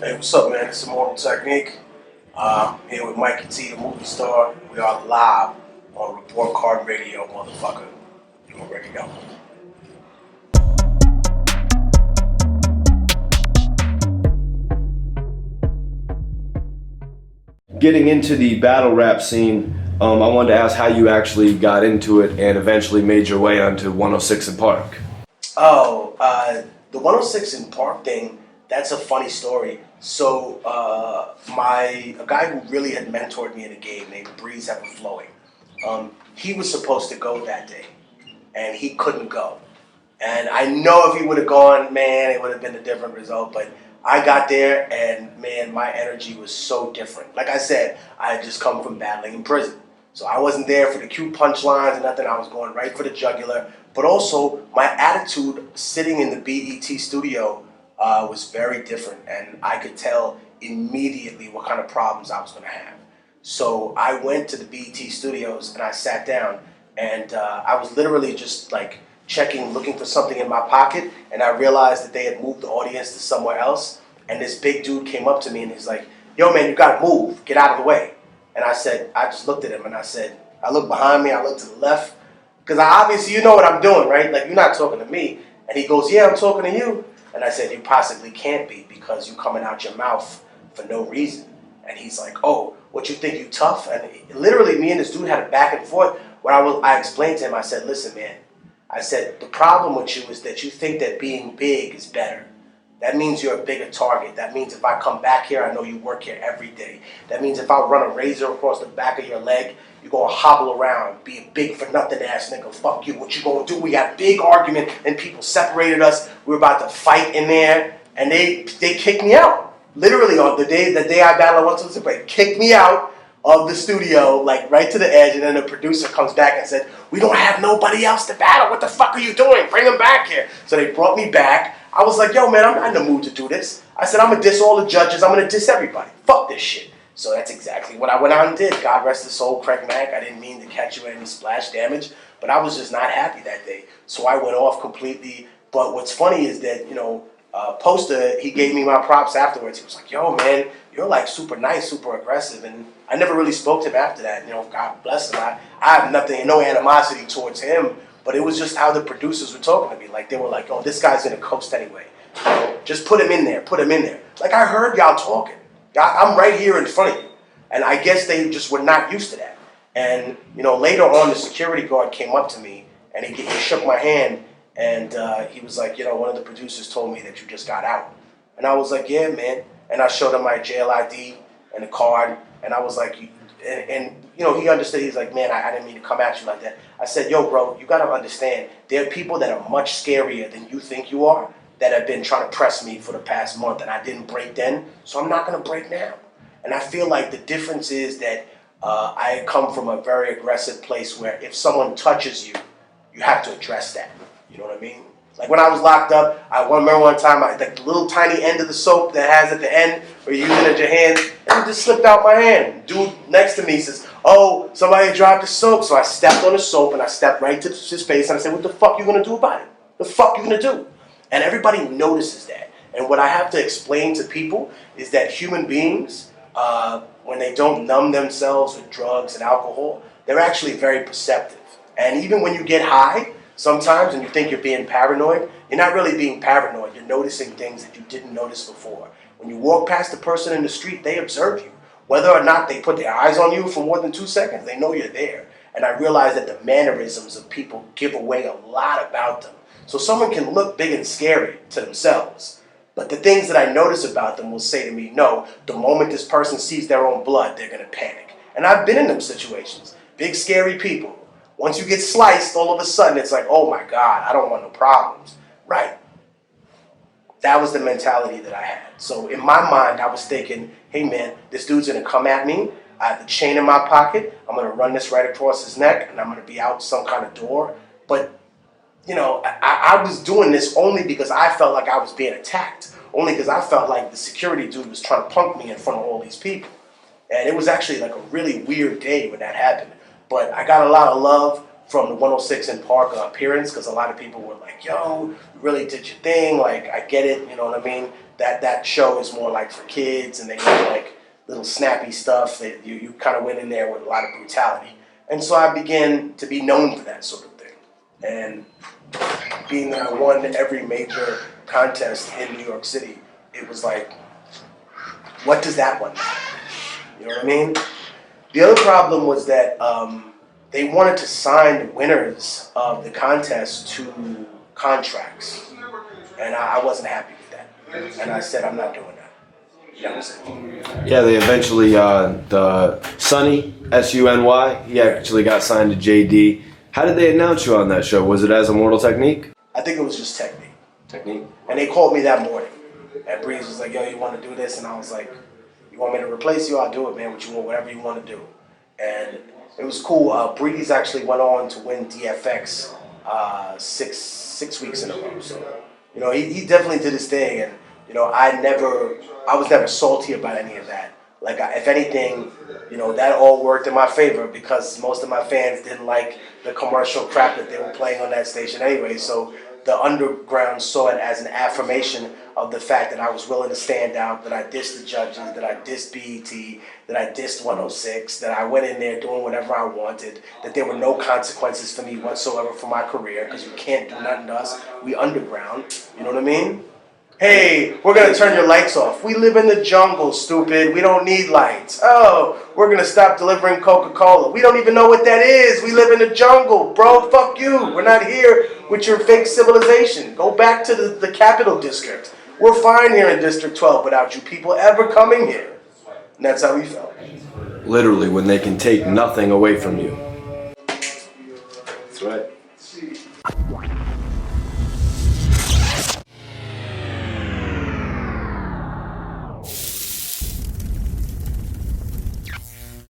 Hey, what's up, man? It's Immortal Technique. Here with Mikey T, the movie star. We are live on Report Card Radio, motherfucker. You already know. Getting into the battle rap scene, I wanted to ask how you actually got into it and eventually made your way onto 106 and Park. The 106 in Park thing, that's a funny story. So, a guy who really had mentored me in the game named Breeze Ever Flowing, he was supposed to go that day, and he couldn't go. And I know if he would have gone, man, it would have been a different result, but I got there, and man, my energy was so different. Like I said, I had just come from battling in prison. So I wasn't there for the cute punchlines and nothing. I was going right for the jugular. But also, my attitude sitting in the BET studio was very different. And I could tell immediately what kind of problems I was going to have. So I went to the BET studios and I sat down. And I was literally just like checking, looking for something in my pocket. And I realized that they had moved the audience to somewhere else. And this big dude came up to me and he's like, "Yo, man, you got to move. Get out of the way." And I said, I just looked at him and I said, I looked behind me, I looked to the left, because obviously you know what I'm doing, right? Like, you're not talking to me. And he goes, "Yeah, I'm talking to you." And I said, "You possibly can't be because you coming out your mouth for no reason." And he's like, "Oh, what, you think you tough?" And literally me and this dude had a back and forth where I explained to him, I said, "Listen, man," I said, "the problem with you is that you think that being big is better. That means you're a bigger target. That means if I come back here, I know you work here every day. That means if I run a razor across the back of your leg, you're going to hobble around, be a big for nothing ass nigga. Fuck you. What you going to do?" We had a big argument and people separated us. We were about to fight in there and they kicked me out. Literally on the day I battled, I went to the kicked me out of the studio, like right to the edge, and then the producer comes back and said, "We don't have nobody else to battle. What the fuck are you doing? Bring him back here." So they brought me back. I was like, "Yo, man, I'm not in the mood to do this." I said, "I'm going to diss all the judges. I'm going to diss everybody. Fuck this shit." So that's exactly what I went out and did. God rest his soul, Craig Mack. I didn't mean to catch you any splash damage, but I was just not happy that day. So I went off completely. But what's funny is that, Poster, he gave me my props afterwards. He was like, "Yo, man, you're like super nice, super aggressive." And I never really spoke to him after that. God bless him. I have nothing, no animosity towards him. But it was just how the producers were talking to me. Like, they were like, "Oh, this guy's going to coast anyway. Just put him in there, put him in there." Like, I heard y'all talking. I'm right here in front of you. And I guess they just were not used to that. And, later on, the security guard came up to me and he shook my hand and he was like, "One of the producers told me that you just got out." And I was like, "Yeah, man." And I showed him my jail ID and the card. And I was like, he understood. He's like, "Man, I didn't mean to come at you like that." I said, "Yo, bro, you got to understand, there are people that are much scarier than you think you are that have been trying to press me for the past month, and I didn't break then, so I'm not going to break now." And I feel like the difference is that I come from a very aggressive place where if someone touches you, you have to address that. You know what I mean? Like when I was locked up, I remember one time, the little tiny end of the soap that has at the end, where you use it at your hand, and it just slipped out my hand. Dude next to me says, "Oh, somebody dropped the soap." So I stepped on the soap and I stepped right to his face and I said, "What the fuck you gonna do about it? The fuck you gonna do?" And everybody notices that. And what I have to explain to people is that human beings, when they don't numb themselves with drugs and alcohol, they're actually very perceptive. And even when you get high, sometimes, and you think you're being paranoid, you're not really being paranoid. You're noticing things that you didn't notice before. When you walk past a person in the street, they observe you. Whether or not they put their eyes on you for more than 2 seconds, they know you're there. And I realize that the mannerisms of people give away a lot about them. So someone can look big and scary to themselves, but the things that I notice about them will say to me, "No, the moment this person sees their own blood, they're going to panic." And I've been in them situations. Big, scary people. Once you get sliced, all of a sudden, it's like, "Oh my God, I don't want no problems," right? That was the mentality that I had. So in my mind, I was thinking, "Hey man, this dude's going to come at me. I have the chain in my pocket. I'm going to run this right across his neck and I'm going to be out some kind of door." But, I was doing this only because I felt like I was being attacked. Only because I felt like the security dude was trying to punk me in front of all these people. And it was actually like a really weird day when that happened. But I got a lot of love from the 106 in Park appearance because a lot of people were like, "Yo, you really did your thing. Like, I get it." You know what I mean? that show is more like for kids, and they have like little snappy stuff that you kind of went in there with a lot of brutality. And so I began to be known for that sort of thing. And being that I won every major contest in New York City, it was like, what does that one matter? You know what I mean? The other problem was that they wanted to sign the winners of the contest to contracts. And I wasn't happy with that. And I said, I'm not doing that. That was it. Yeah, they eventually, the Sonny, S-U-N-Y, he actually got signed to JD. How did they announce you on that show? Was it as Immortal Technique? I think it was just Technique. Technique. And they called me that morning. And Breeze was like, yo, you want to do this? And I was like, you want me to replace you? I'll do it, man. What you want, whatever you want to do. And it was cool. Breeze actually went on to win DFX six weeks in a row. So, you know, he definitely did his thing. And, you know, I was never salty about any of that. Like, if anything, you know, that all worked in my favor because most of my fans didn't like the commercial crap that they were playing on that station anyway. So the underground saw it as an affirmation of the fact that I was willing to stand out, that I dissed the judges, that I dissed BET, that I dissed 106, that I went in there doing whatever I wanted, that there were no consequences for me whatsoever for my career because you can't do nothing to us. We underground. You know what I mean? Hey, we're going to turn your lights off. We live in the jungle, stupid. We don't need lights. Oh, we're going to stop delivering Coca-Cola. We don't even know what that is. We live in the jungle, bro. Fuck you. We're not here with your fake civilization. Go back to the Capital District. We're fine here in District 12 without you people ever coming here. And that's how we felt. Literally, when they can take nothing away from you.